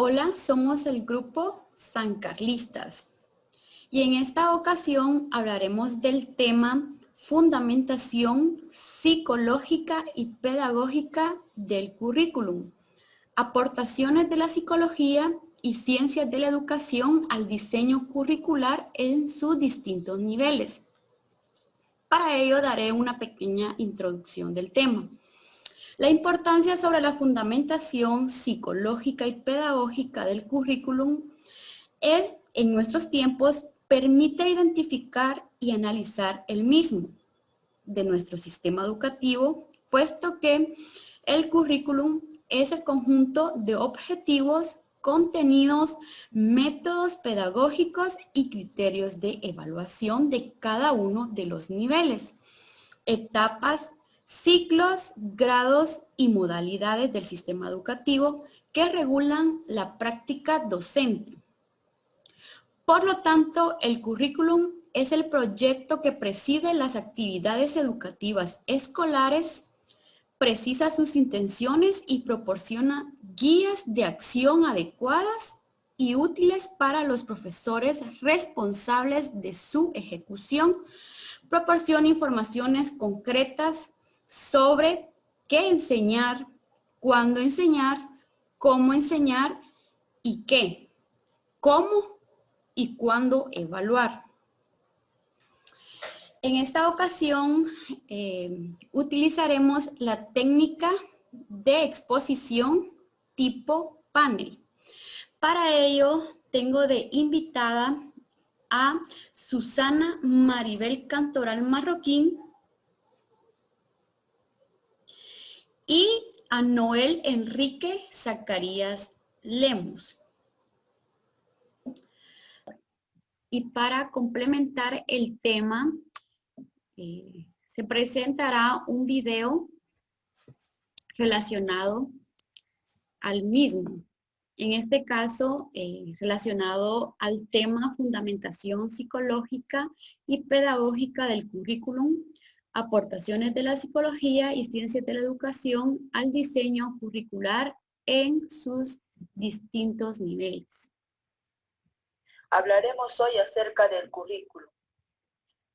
Hola, somos el grupo Sancarlistas y en esta ocasión hablaremos del tema Fundamentación psicológica y pedagógica del currículum, aportaciones de la psicología y ciencias de la educación al diseño curricular en sus distintos niveles. Para ello daré una pequeña introducción del tema. La importancia sobre la fundamentación psicológica y pedagógica del currículum es, en nuestros tiempos, permite identificar y analizar el mismo de nuestro sistema educativo, puesto que el currículum es el conjunto de objetivos, contenidos, métodos pedagógicos y criterios de evaluación de cada uno de los niveles, etapas, ciclos, grados y modalidades del sistema educativo que regulan la práctica docente. Por lo tanto, el currículum es el proyecto que preside las actividades educativas escolares, precisa sus intenciones y proporciona guías de acción adecuadas y útiles para los profesores responsables de su ejecución. Proporciona informaciones concretas sobre qué enseñar, cuándo enseñar, cómo enseñar y qué, cómo y cuándo evaluar. En esta ocasión utilizaremos la técnica de exposición tipo panel. Para ello tengo de invitada a Susana Maribel Cantoral Marroquín y a Noel Enrique Zacarías Lemus. Y para complementar el tema, se presentará un video relacionado al mismo. En este caso, relacionado al tema fundamentación psicológica y pedagógica del currículum, aportaciones de la psicología y ciencias de la educación al diseño curricular en sus distintos niveles. Hablaremos hoy acerca del currículo.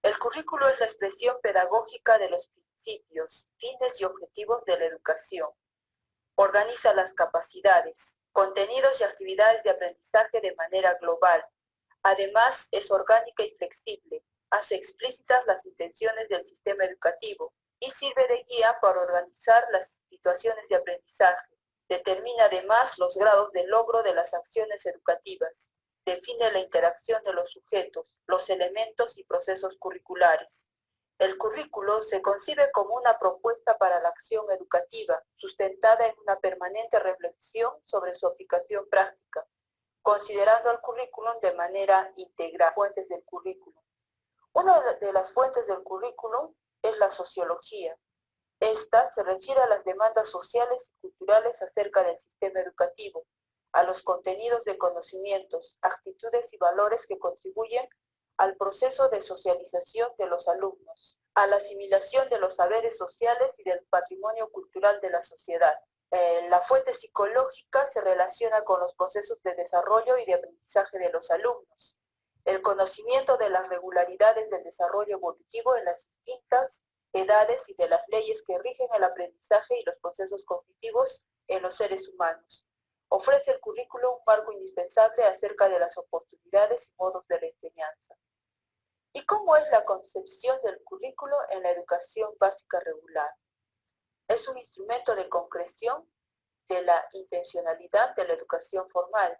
El currículo es la expresión pedagógica de los principios, fines y objetivos de la educación. Organiza las capacidades, contenidos y actividades de aprendizaje de manera global. Además, es orgánica y flexible, hace explícitas las intenciones del sistema educativo y sirve de guía para organizar las situaciones de aprendizaje. Determina además los grados de logro de las acciones educativas. Define la interacción de los sujetos, los elementos y procesos curriculares. El currículo se concibe como una propuesta para la acción educativa, sustentada en una permanente reflexión sobre su aplicación práctica, considerando al currículum de manera integral. Fuentes del currículum. Una de las fuentes del currículum es la sociología. Esta se refiere a las demandas sociales y culturales acerca del sistema educativo, a los contenidos de conocimientos, actitudes y valores que contribuyen al proceso de socialización de los alumnos, a la asimilación de los saberes sociales y del patrimonio cultural de la sociedad. La fuente psicológica se relaciona con los procesos de desarrollo y de aprendizaje de los alumnos, el conocimiento de las regularidades del desarrollo evolutivo en las distintas edades y de las leyes que rigen el aprendizaje y los procesos cognitivos en los seres humanos. Ofrece el currículo un marco indispensable acerca de las oportunidades y modos de la enseñanza. ¿Y cómo es la concepción del currículo en la educación básica regular? Es un instrumento de concreción de la intencionalidad de la educación formal.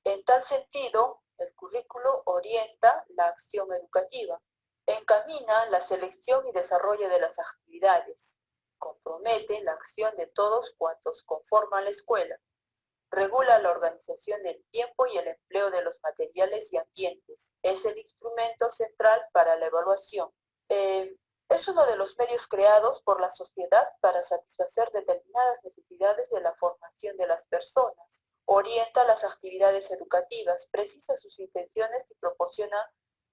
En tal sentido, el currículo orienta la acción educativa, encamina la selección y desarrollo de las actividades, compromete la acción de todos cuantos conforman la escuela, regula la organización del tiempo y el empleo de los materiales y ambientes. Es el instrumento central para la evaluación. Es uno de los medios creados por la sociedad para satisfacer determinadas necesidades de la formación de las personas. Orienta las actividades educativas, precisa sus intenciones y proporciona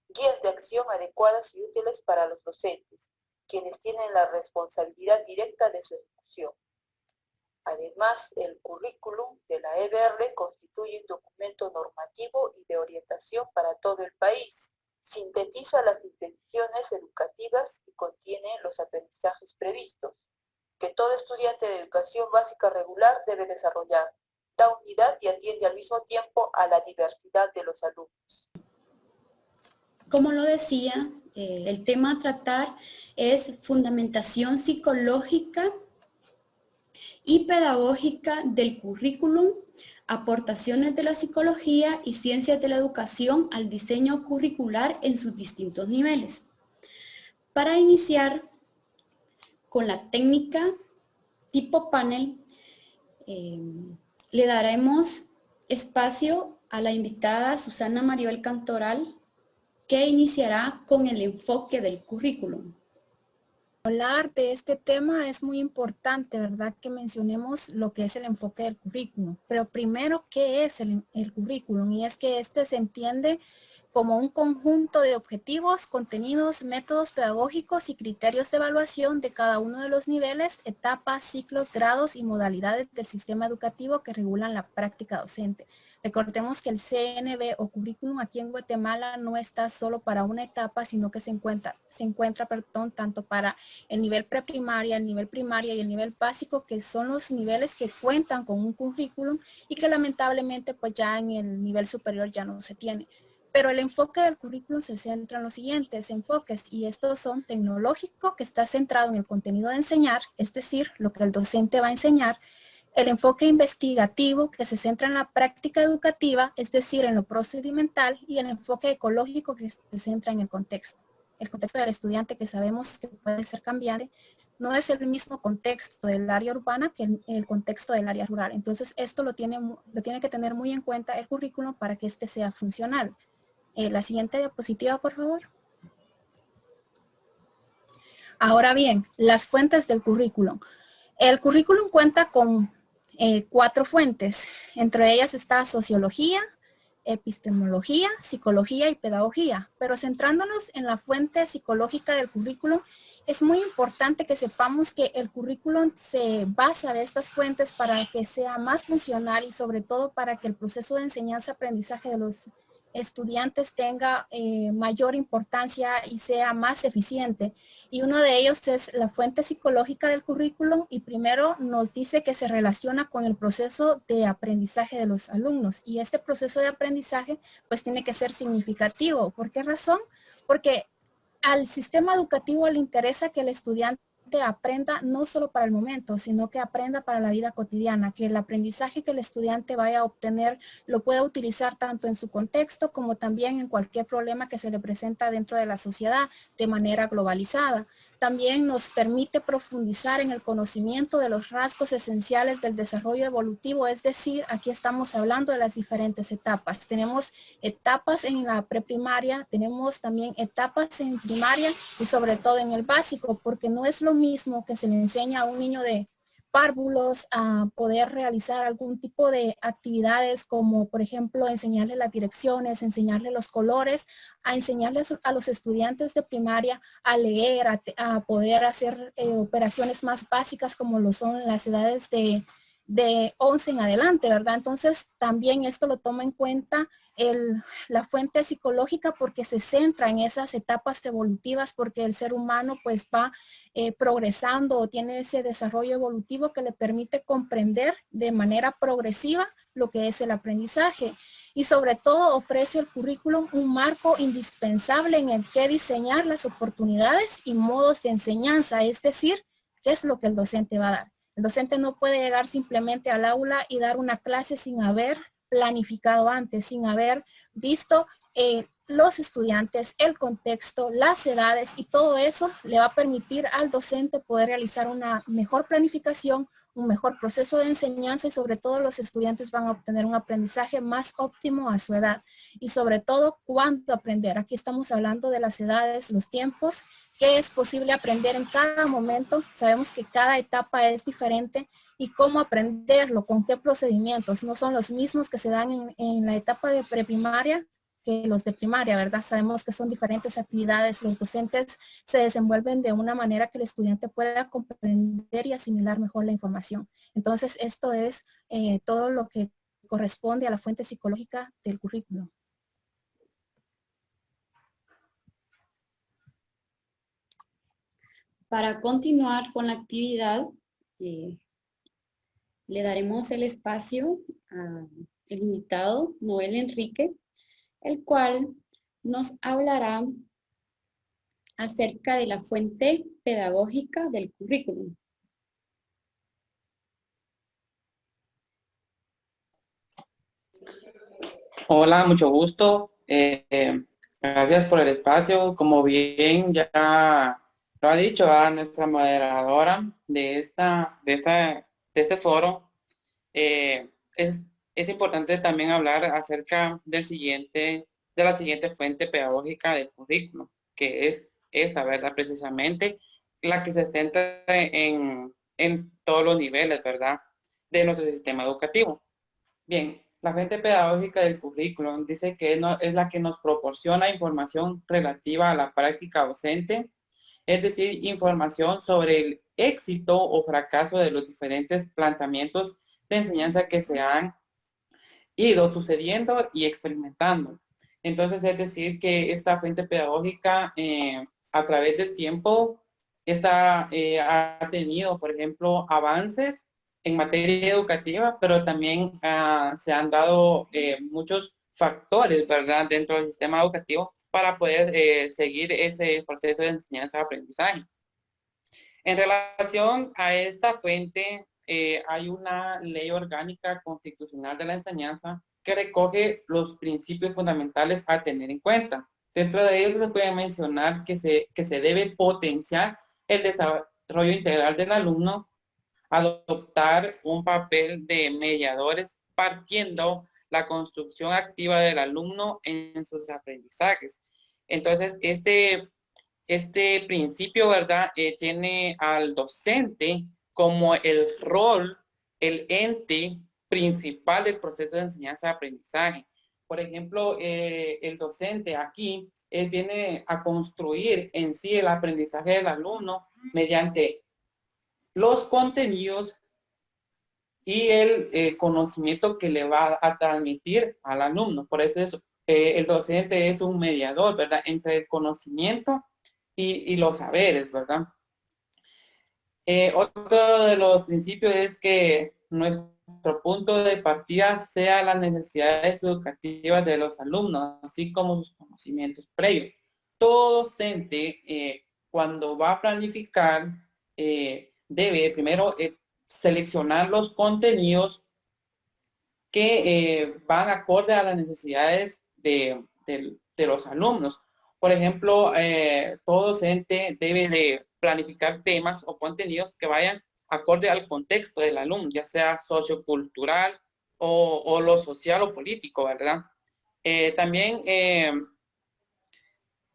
guías de acción adecuadas y útiles para los docentes, quienes tienen la responsabilidad directa de su ejecución. Además, el currículum de la EBR constituye un documento normativo y de orientación para todo el país. Sintetiza las intenciones educativas y contiene los aprendizajes previstos, que todo estudiante de educación básica regular debe desarrollar. Da unidad y atiende al mismo tiempo a la diversidad de los alumnos. Como lo decía, el tema a tratar es fundamentación psicológica y pedagógica del currículum, aportaciones de la psicología y ciencias de la educación al diseño curricular en sus distintos niveles. Para iniciar con la técnica tipo panel, le daremos espacio a la invitada Susana Maribel Cantoral, que iniciará con el enfoque del currículum. Hablar de este tema es muy importante, ¿verdad? Que mencionemos lo que es el enfoque del currículum. Pero primero, ¿qué es el currículum? Y es que este se entiende como un conjunto de objetivos, contenidos, métodos pedagógicos y criterios de evaluación de cada uno de los niveles, etapas, ciclos, grados y modalidades del sistema educativo que regulan la práctica docente. Recordemos que el CNB o currículum aquí en Guatemala no está solo para una etapa, sino que se encuentra tanto para el nivel preprimaria, el nivel primaria y el nivel básico, que son los niveles que cuentan con un currículum y que lamentablemente pues ya en el nivel superior ya no se tiene. Pero el enfoque del currículum se centra en los siguientes enfoques, y estos son tecnológico, que está centrado en el contenido de enseñar, es decir, lo que el docente va a enseñar; el enfoque investigativo, que se centra en la práctica educativa, es decir, en lo procedimental; y el enfoque ecológico, que se centra en el contexto. El contexto del estudiante, que sabemos que puede ser cambiante, no es el mismo contexto del área urbana que el contexto del área rural. Entonces, esto lo tiene que tener muy en cuenta el currículum para que este sea funcional. La siguiente diapositiva, por favor. Ahora bien, las fuentes del currículum. El currículum cuenta con 4 fuentes. Entre ellas está sociología, epistemología, psicología y pedagogía. Pero centrándonos en la fuente psicológica del currículum, es muy importante que sepamos que el currículum se basa de estas fuentes para que sea más funcional y sobre todo para que el proceso de enseñanza-aprendizaje de los estudiantes tenga mayor importancia y sea más eficiente. Y uno de ellos es la fuente psicológica del currículum, y primero nos dice que se relaciona con el proceso de aprendizaje de los alumnos, y este proceso de aprendizaje pues tiene que ser significativo. ¿Por qué razón? Porque al sistema educativo le interesa que el estudiante aprenda no solo para el momento, sino que aprenda para la vida cotidiana, que el aprendizaje que el estudiante vaya a obtener lo pueda utilizar tanto en su contexto como también en cualquier problema que se le presenta dentro de la sociedad de manera globalizada. También nos permite profundizar en el conocimiento de los rasgos esenciales del desarrollo evolutivo, es decir, aquí estamos hablando de las diferentes etapas. Tenemos etapas en la preprimaria, tenemos también etapas en primaria y sobre todo en el básico, porque no es lo mismo que se le enseña a un niño de párvulos a poder realizar algún tipo de actividades como, por ejemplo, enseñarle las direcciones, enseñarle los colores, a enseñarles a los estudiantes de primaria a leer, a poder hacer operaciones más básicas como lo son las edades de 11 en adelante, ¿verdad? Entonces, también esto lo toma en cuenta la fuente psicológica, porque se centra en esas etapas evolutivas, porque el ser humano pues va progresando o tiene ese desarrollo evolutivo que le permite comprender de manera progresiva lo que es el aprendizaje. Y sobre todo ofrece el currículum un marco indispensable en el que diseñar las oportunidades y modos de enseñanza, es decir, qué es lo que el docente va a dar. El docente no puede llegar simplemente al aula y dar una clase sin haber planificado antes, sin haber visto los estudiantes, el contexto, las edades, y todo eso le va a permitir al docente poder realizar una mejor planificación, un mejor proceso de enseñanza, y sobre todo los estudiantes van a obtener un aprendizaje más óptimo a su edad. Y sobre todo, ¿cuánto aprender? Aquí estamos hablando de las edades, los tiempos, qué es posible aprender en cada momento. Sabemos que cada etapa es diferente, y cómo aprenderlo, con qué procedimientos, no son los mismos que se dan en la etapa de preprimaria que los de primaria, ¿verdad? Sabemos que son diferentes actividades. Los docentes se desenvuelven de una manera que el estudiante pueda comprender y asimilar mejor la información. Entonces, esto es todo lo que corresponde a la fuente psicológica del currículum. Para continuar con la actividad, le daremos el espacio al invitado Noel Enrique, el cual nos hablará acerca de la fuente pedagógica del currículum. Hola, mucho gusto. Gracias por el espacio. Como bien ya lo ha dicho nuestra moderadora de este foro, es importante también hablar acerca de la siguiente fuente pedagógica del currículum, que es esta, ¿verdad? Precisamente la que se centra en todos los niveles, ¿verdad? De nuestro sistema educativo. Bien, la fuente pedagógica del currículum dice que es la que nos proporciona información relativa a la práctica docente, es decir, información sobre el éxito o fracaso de los diferentes planteamientos de enseñanza que se han ido sucediendo y experimentando. Entonces, es decir, que esta fuente pedagógica a través del tiempo ha tenido, por ejemplo, avances en materia educativa, pero también se han dado muchos factores, ¿verdad?, dentro del sistema educativo para poder seguir ese proceso de enseñanza-aprendizaje. En relación a esta fuente, hay una ley orgánica constitucional de la enseñanza que recoge los principios fundamentales a tener en cuenta. Dentro de ellos se puede mencionar que se debe potenciar el desarrollo integral del alumno, adoptar un papel de mediadores partiendo la construcción activa del alumno en sus aprendizajes. Entonces, este principio, ¿verdad? Tiene al docente como el rol, el ente principal del proceso de enseñanza-aprendizaje. Por ejemplo, el docente aquí viene a construir en sí el aprendizaje del alumno mediante los contenidos y el conocimiento que le va a transmitir al alumno. Por eso el docente es un mediador, ¿verdad?, entre el conocimiento y los saberes, ¿verdad? Otro de los principios es que nuestro punto de partida sea las necesidades educativas de los alumnos, así como sus conocimientos previos. Todo docente, cuando va a planificar, debe primero seleccionar los contenidos que van acorde a las necesidades de los alumnos. Por ejemplo, todo docente debe de planificar temas o contenidos que vayan acorde al contexto del alumno, ya sea sociocultural o lo social o político, ¿verdad? También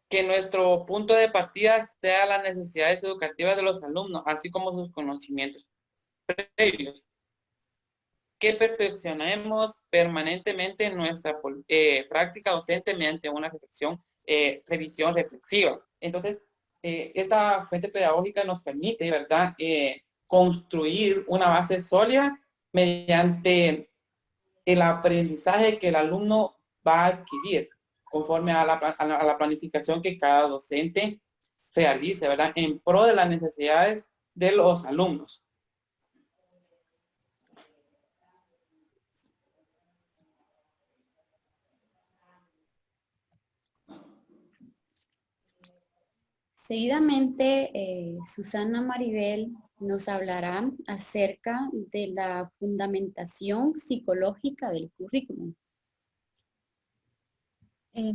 que nuestro punto de partida sea las necesidades educativas de los alumnos, así como sus conocimientos previos. Que perfeccionemos permanentemente nuestra práctica docente mediante una revisión reflexiva. Entonces, esta fuente pedagógica nos permite, ¿verdad?, construir una base sólida mediante el aprendizaje que el alumno va a adquirir conforme a la planificación que cada docente realice, ¿verdad?, en pro de las necesidades de los alumnos. Seguidamente, Susana Maribel nos hablará acerca de la fundamentación psicológica del currículum.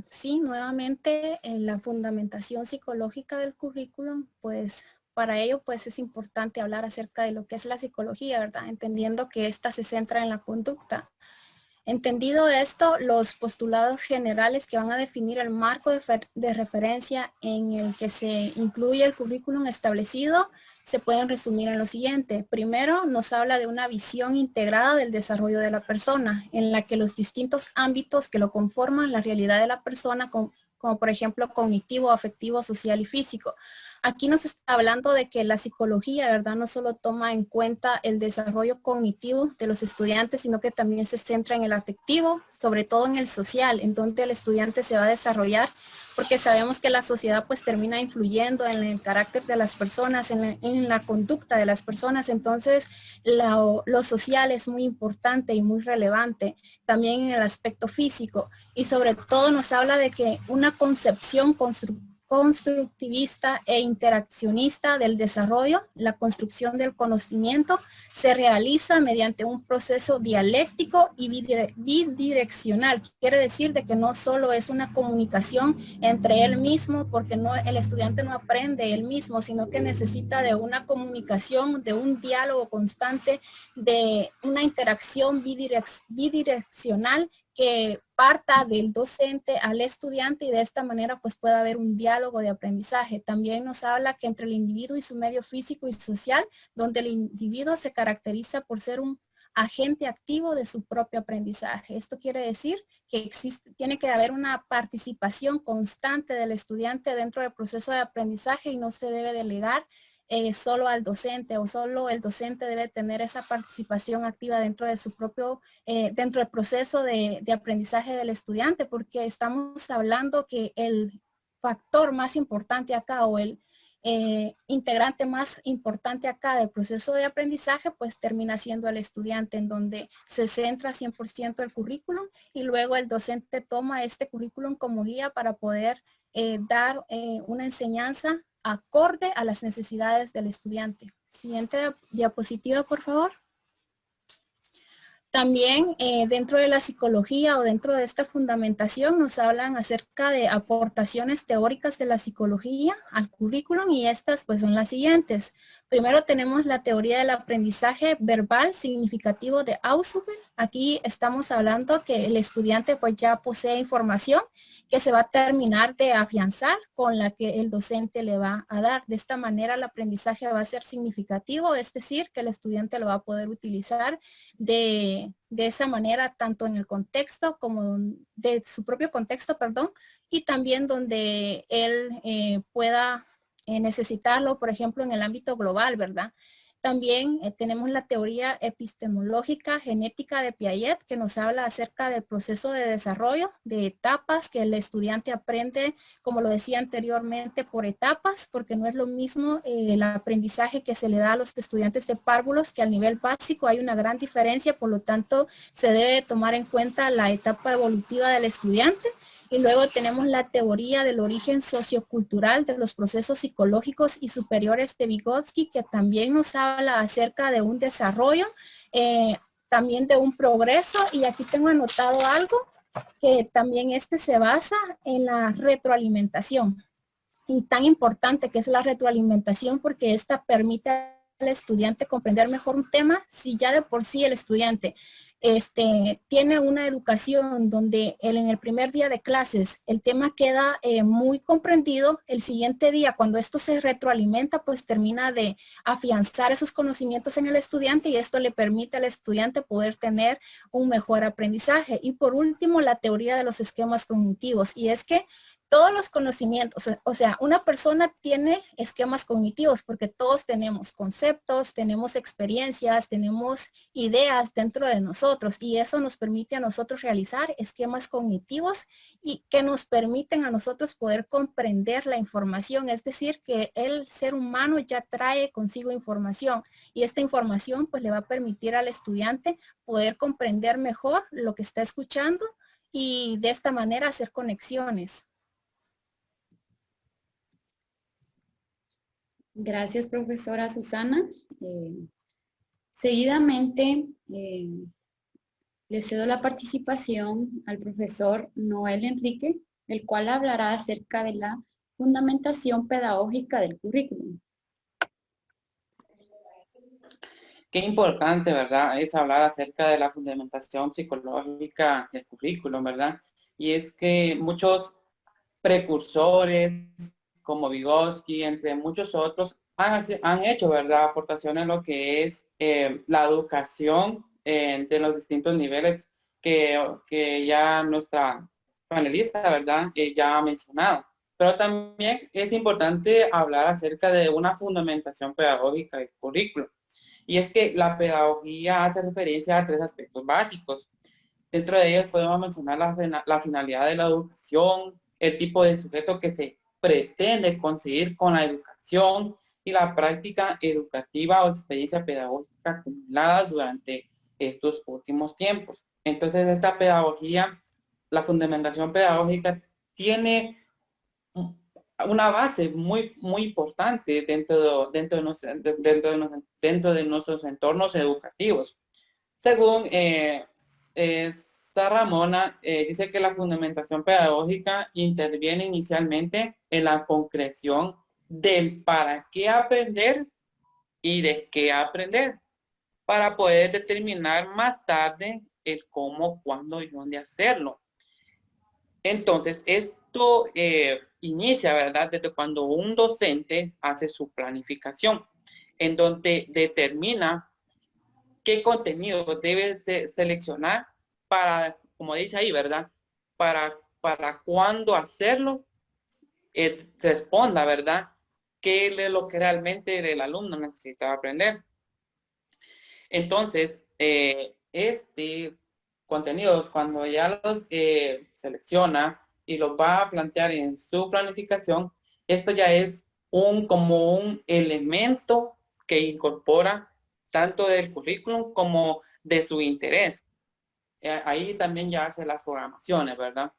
Sí, nuevamente en la fundamentación psicológica del currículum, pues para ello pues es importante hablar acerca de lo que es la psicología, ¿verdad? Entendiendo que esta se centra en la conducta. Entendido esto, los postulados generales que van a definir el marco de referencia en el que se incluye el currículum establecido se pueden resumir en lo siguiente. Primero, nos habla de una visión integrada del desarrollo de la persona, en la que los distintos ámbitos que lo conforman la realidad de la persona, como por ejemplo cognitivo, afectivo, social y físico. Aquí nos está hablando de que la psicología, ¿verdad? No solo toma en cuenta el desarrollo cognitivo de los estudiantes, sino que también se centra en el afectivo, sobre todo en el social, en donde el estudiante se va a desarrollar, porque sabemos que la sociedad pues termina influyendo en el carácter de las personas, en la conducta de las personas. Entonces, lo social es muy importante y muy relevante, también en el aspecto físico. Y sobre todo nos habla de que una concepción constructivista e interaccionista del desarrollo, la construcción del conocimiento, se realiza mediante un proceso dialéctico y bidireccional. Quiere decir de que no solo es una comunicación entre él mismo, porque el estudiante no aprende él mismo, sino que necesita de una comunicación, de un diálogo constante, de una interacción bidireccional que parta del docente al estudiante, y de esta manera pues puede haber un diálogo de aprendizaje. También nos habla que entre el individuo y su medio físico y social, donde el individuo se caracteriza por ser un agente activo de su propio aprendizaje. Esto quiere decir que tiene que haber una participación constante del estudiante dentro del proceso de aprendizaje y no se debe delegar solo al docente, o solo el docente debe tener esa participación activa dentro de su propio, dentro del proceso de aprendizaje del estudiante, porque estamos hablando que el factor más importante acá, o el integrante más importante acá del proceso de aprendizaje, pues termina siendo el estudiante, en donde se centra 100% el currículum, y luego el docente toma este currículum como guía para poder dar una enseñanza acorde a las necesidades del estudiante. Siguiente diapositiva, por favor. También dentro de la psicología o dentro de esta fundamentación nos hablan acerca de aportaciones teóricas de la psicología al currículum, y estas pues son las siguientes. Primero tenemos la teoría del aprendizaje verbal significativo de Ausubel. Aquí estamos hablando que el estudiante pues ya posee información que se va a terminar de afianzar con la que el docente le va a dar. De esta manera el aprendizaje va a ser significativo, es decir, que el estudiante lo va a poder utilizar de esa manera, tanto en el contexto como de su propio contexto, perdón, y también donde él pueda necesitarlo, por ejemplo, en el ámbito global, ¿verdad? También tenemos la teoría epistemológica genética de Piaget, que nos habla acerca del proceso de desarrollo, de etapas, que el estudiante aprende, como lo decía anteriormente, por etapas, porque no es lo mismo el aprendizaje que se le da a los estudiantes de párvulos, que al nivel básico hay una gran diferencia, por lo tanto se debe tomar en cuenta la etapa evolutiva del estudiante. Y luego tenemos la teoría del origen sociocultural de los procesos psicológicos y superiores de Vygotsky, que también nos habla acerca de un desarrollo, también de un progreso. Y aquí tengo anotado algo, que también se basa en la retroalimentación. Y tan importante que es la retroalimentación, porque esta permite al estudiante comprender mejor un tema. Si ya de por sí el estudiante tiene una educación donde en el primer día de clases el tema queda muy comprendido, el siguiente día cuando esto se retroalimenta, pues termina de afianzar esos conocimientos en el estudiante, y esto le permite al estudiante poder tener un mejor aprendizaje. Y por último, la teoría de los esquemas cognitivos, y es que todos los conocimientos, o sea, una persona tiene esquemas cognitivos porque todos tenemos conceptos, tenemos experiencias, tenemos ideas dentro de nosotros, y eso nos permite a nosotros realizar esquemas cognitivos y que nos permiten a nosotros poder comprender la información. Es decir, que el ser humano ya trae consigo información, y esta información pues le va a permitir al estudiante poder comprender mejor lo que está escuchando y de esta manera hacer conexiones. Gracias, profesora Susana. Seguidamente, le cedo la participación al profesor Noel Enrique, el cual hablará acerca de la fundamentación pedagógica del currículum. Qué importante, ¿verdad? Es hablar acerca de la fundamentación psicológica del currículum, ¿verdad? Y es que muchos precursores, como Vygotsky, entre muchos otros, han hecho, ¿verdad?, aportaciones en lo que es la educación de los distintos niveles que ya nuestra panelista, ¿verdad?, ya ha mencionado. Pero también es importante hablar acerca de una fundamentación pedagógica del currículo. Y es que la pedagogía hace referencia a 3 aspectos básicos. Dentro de ellos podemos mencionar la finalidad de la educación, el tipo de sujeto que se pretende conseguir con la educación y la práctica educativa o experiencia pedagógica acumuladas durante estos últimos tiempos. Entonces, esta pedagogía, la fundamentación pedagógica, tiene una base muy importante dentro de nuestros entornos educativos. Según esta Ramona, dice que la fundamentación pedagógica interviene inicialmente en la concreción del para qué aprender y de qué aprender, para poder determinar más tarde el cómo, cuándo y dónde hacerlo. Entonces, esto inicia, ¿verdad?, desde cuando un docente hace su planificación, en donde determina qué contenido debe seleccionar para, como dice ahí, ¿verdad?, para cuándo hacerlo, responda, ¿verdad?, qué es lo que realmente el alumno necesita aprender. Entonces, contenidos, cuando ya los selecciona y los va a plantear en su planificación, esto ya es como un elemento que incorpora tanto del currículum como de su interés. Ahí también ya hace las programaciones, ¿verdad?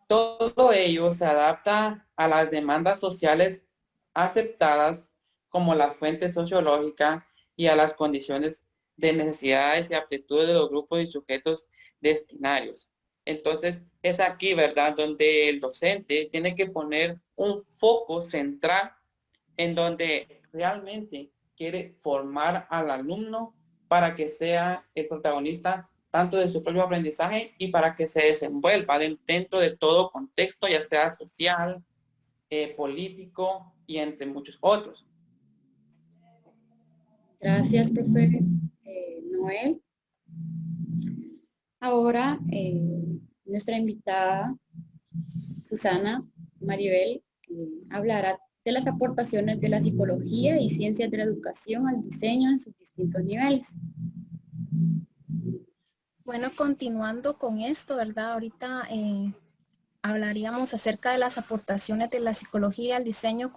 Todo ello se adapta a las demandas sociales aceptadas como la fuente sociológica y a las condiciones de necesidades y aptitudes de los grupos y sujetos destinarios. Entonces, es aquí, ¿verdad?, donde el docente tiene que poner un foco central en donde realmente quiere formar al alumno para que sea el protagonista tanto de su propio aprendizaje y para que se desenvuelva dentro de todo contexto, ya sea social, político y entre muchos otros. Gracias, profe Noel. Ahora, nuestra invitada, Susana Maribel, hablará de las aportaciones de la psicología y ciencias de la educación al diseño en sus distintos niveles. Bueno, continuando con esto, ¿verdad? Ahorita hablaríamos acerca de las aportaciones de la psicología al diseño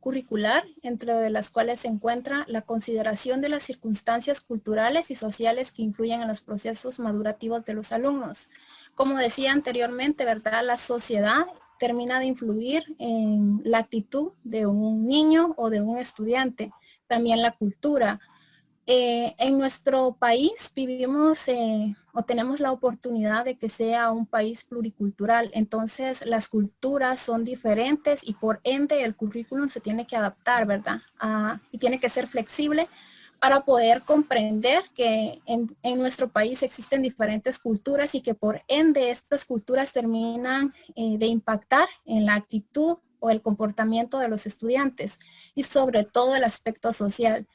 curricular, entre las cuales se encuentra la consideración de las circunstancias culturales y sociales que influyen en los procesos madurativos de los alumnos. Como decía anteriormente, ¿verdad? La sociedad termina de influir en la actitud de un niño o de un estudiante, también la cultura. En nuestro país vivimos o tenemos la oportunidad de que sea un país pluricultural, entonces las culturas son diferentes y por ende el currículum se tiene que adaptar, ¿verdad? Y tiene que ser flexible para poder comprender que en nuestro país existen diferentes culturas y que por ende estas culturas terminan de impactar en la actitud o el comportamiento de los estudiantes y sobre todo el aspecto social.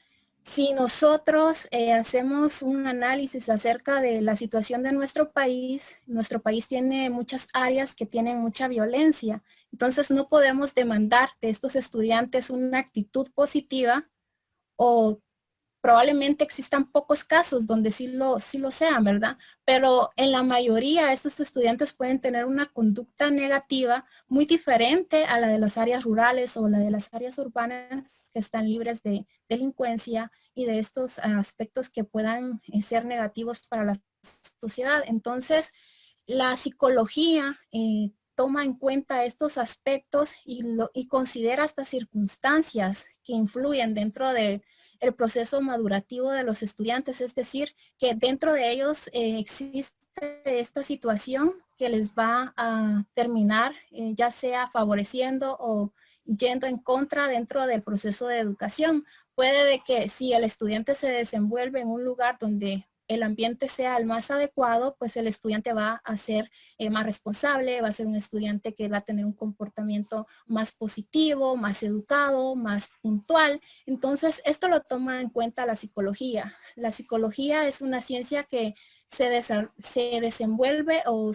Si nosotros hacemos un análisis acerca de la situación de nuestro país tiene muchas áreas que tienen mucha violencia. Entonces no podemos demandar de estos estudiantes una actitud positiva o probablemente existan pocos casos donde sí lo sean, ¿verdad? Pero en la mayoría estos estudiantes pueden tener una conducta negativa muy diferente a la de las áreas rurales o la de las áreas urbanas que están libres de delincuencia y de estos aspectos que puedan ser negativos para la sociedad. Entonces, la psicología toma en cuenta estos aspectos y considera estas circunstancias que influyen dentro del proceso madurativo de los estudiantes, es decir, que dentro de ellos existe esta situación que les va a terminar ya sea favoreciendo o yendo en contra dentro del proceso de educación. Puede de que si el estudiante se desenvuelve en un lugar donde el ambiente sea el más adecuado, pues el estudiante va a ser más responsable, va a ser un estudiante que va a tener un comportamiento más positivo, más educado, más puntual. Entonces, esto lo toma en cuenta la psicología. La psicología es una ciencia que se desenvuelve o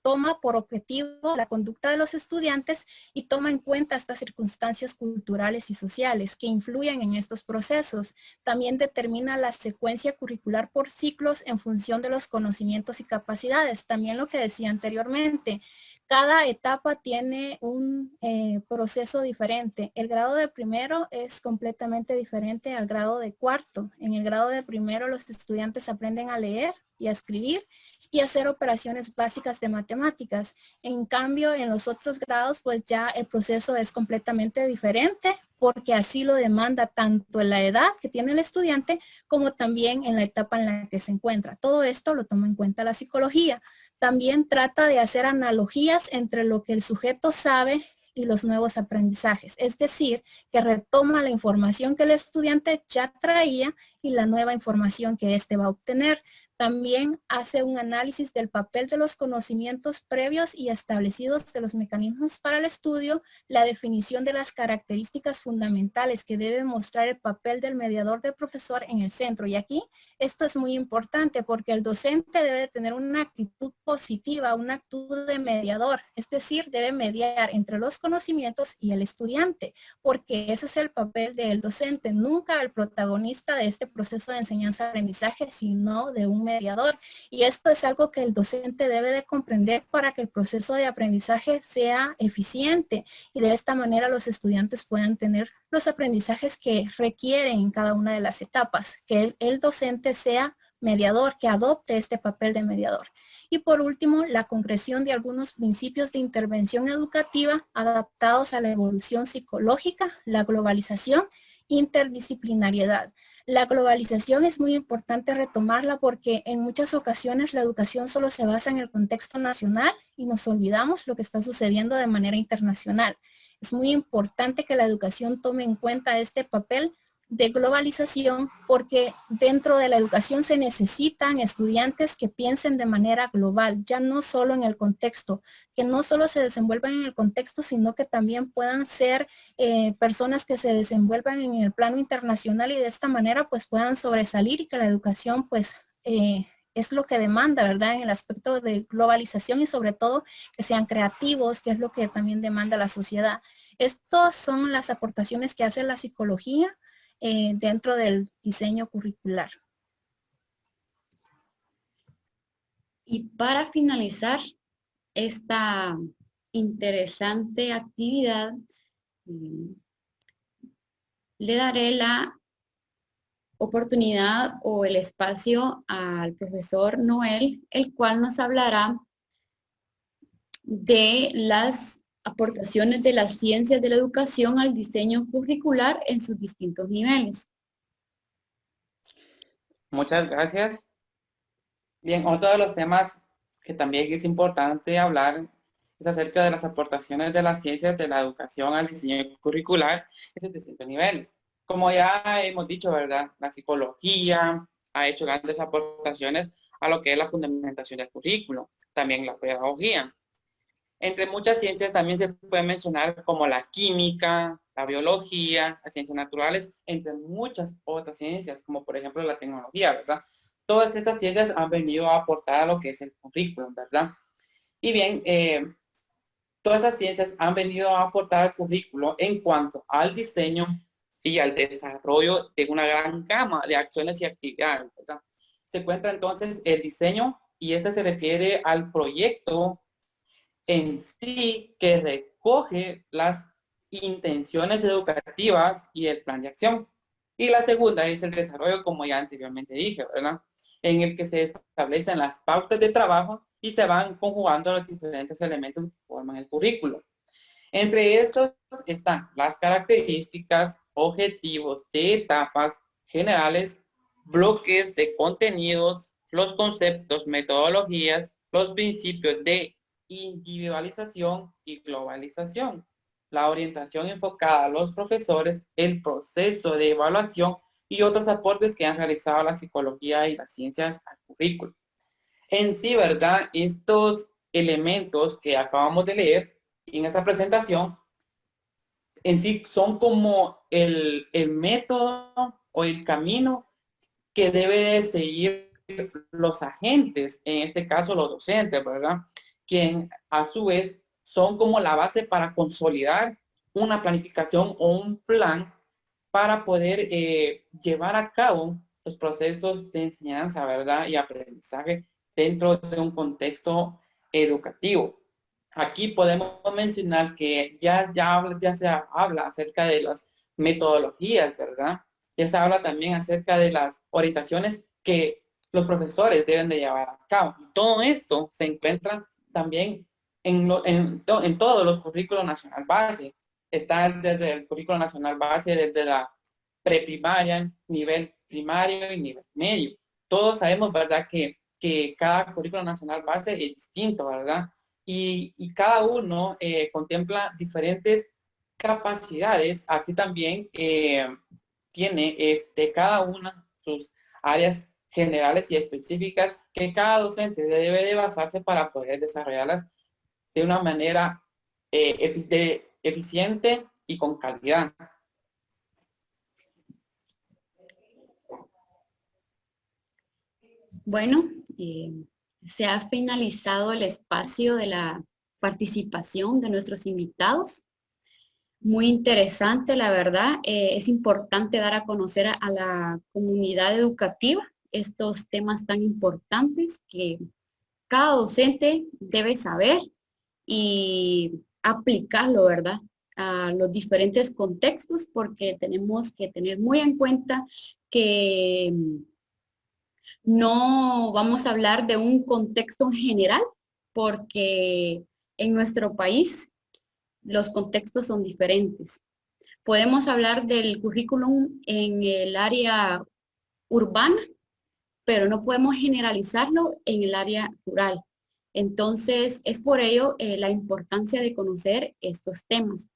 toma por objetivo la conducta de los estudiantes y toma en cuenta estas circunstancias culturales y sociales que influyen en estos procesos. También determina la secuencia curricular por ciclos en función de los conocimientos y capacidades. También lo que decía anteriormente, cada etapa tiene un proceso diferente. El grado de primero es completamente diferente al grado de cuarto. En el grado de primero los estudiantes aprenden a leer y a escribir y hacer operaciones básicas de matemáticas. En cambio, en los otros grados, pues ya el proceso es completamente diferente porque así lo demanda tanto en la edad que tiene el estudiante como también en la etapa en la que se encuentra. Todo esto lo toma en cuenta la psicología. También trata de hacer analogías entre lo que el sujeto sabe y los nuevos aprendizajes. Es decir, que retoma la información que el estudiante ya traía y la nueva información que éste va a obtener. También hace un análisis del papel de los conocimientos previos y establecidos de los mecanismos para el estudio, la definición de las características fundamentales que debe mostrar el papel del mediador del profesor en el centro. Y aquí esto es muy importante porque el docente debe tener una actitud positiva, una actitud de mediador, es decir, debe mediar entre los conocimientos y el estudiante, porque ese es el papel del docente, nunca el protagonista de este proceso de enseñanza-aprendizaje, sino de un mediador. Y esto es algo que el docente debe de comprender para que el proceso de aprendizaje sea eficiente y de esta manera los estudiantes puedan tener los aprendizajes que requieren en cada una de las etapas, que el docente sea mediador, que adopte este papel de mediador. Y por último, la concreción de algunos principios de intervención educativa adaptados a la evolución psicológica, la globalización, interdisciplinariedad. La globalización es muy importante retomarla porque en muchas ocasiones la educación solo se basa en el contexto nacional y nos olvidamos lo que está sucediendo de manera internacional. Es muy importante que la educación tome en cuenta este papel de globalización porque dentro de la educación se necesitan estudiantes que piensen de manera global, ya no solo en el contexto, que no solo se desenvuelvan en el contexto, sino que también puedan ser personas que se desenvuelvan en el plano internacional y de esta manera pues puedan sobresalir y que la educación pues es lo que demanda, ¿verdad? En el aspecto de globalización y sobre todo que sean creativos, que es lo que también demanda la sociedad. Estas son las aportaciones que hace la psicología dentro del diseño curricular. Y para finalizar esta interesante actividad, le daré la oportunidad o el espacio al profesor Noel, el cual nos hablará de las aportaciones de las ciencias de la educación al diseño curricular en sus distintos niveles. Muchas gracias. Bien, otro de los temas que también es importante hablar es acerca de las aportaciones de las ciencias de la educación al diseño curricular en sus distintos niveles. Como ya hemos dicho, ¿verdad? La psicología ha hecho grandes aportaciones a lo que es la fundamentación del currículo, también la pedagogía. Entre muchas ciencias también se puede mencionar como la química, la biología, las ciencias naturales, entre muchas otras ciencias, como por ejemplo la tecnología, ¿verdad? Todas estas ciencias han venido a aportar a lo que es el currículum, ¿verdad? Y bien, todas estas ciencias han venido a aportar al currículo en cuanto al diseño y al desarrollo de una gran gama de acciones y actividades, ¿verdad? Se encuentra entonces el diseño y este se refiere al proyecto en sí que recoge las intenciones educativas y el plan de acción. Y la segunda es el desarrollo, como ya anteriormente dije, ¿verdad? En el que se establecen las pautas de trabajo y se van conjugando los diferentes elementos que forman el currículo. Entre estos están las características, objetivos de etapas generales, bloques de contenidos, los conceptos, metodologías, los principios de individualización y globalización, la orientación enfocada a los profesores, el proceso de evaluación y otros aportes que han realizado la psicología y las ciencias al currículo. En sí, ¿verdad? Estos elementos que acabamos de leer en esta presentación, en sí son como el método o el camino que debe de seguir los agentes, en este caso los docentes, ¿verdad? Quien a su vez son como la base para consolidar una planificación o un plan para poder llevar a cabo los procesos de enseñanza, ¿verdad? Y aprendizaje dentro de un contexto educativo. Aquí podemos mencionar que ya se habla acerca de las metodologías, ¿verdad? Ya se habla también acerca de las orientaciones que los profesores deben de llevar a cabo. Y todo esto se encuentra también en todos los currículos nacional base. Está desde el currículo nacional base, desde la preprimaria, nivel primario y nivel medio. Todos sabemos, ¿verdad?, que cada currículo nacional base es distinto, ¿verdad? Y cada uno contempla diferentes capacidades. Aquí también tiene cada una sus áreas generales y específicas que cada docente debe de basarse para poder desarrollarlas de una manera eficiente y con calidad. Bueno, se ha finalizado el espacio de la participación de nuestros invitados. Muy interesante, la verdad. Es importante dar a conocer a la comunidad educativa estos temas tan importantes que cada docente debe saber y aplicarlo, ¿verdad?, a los diferentes contextos, porque tenemos que tener muy en cuenta que no vamos a hablar de un contexto en general, porque en nuestro país los contextos son diferentes. Podemos hablar del currículum en el área urbana, pero no podemos generalizarlo en el área rural. Entonces, es por ello la importancia de conocer estos temas.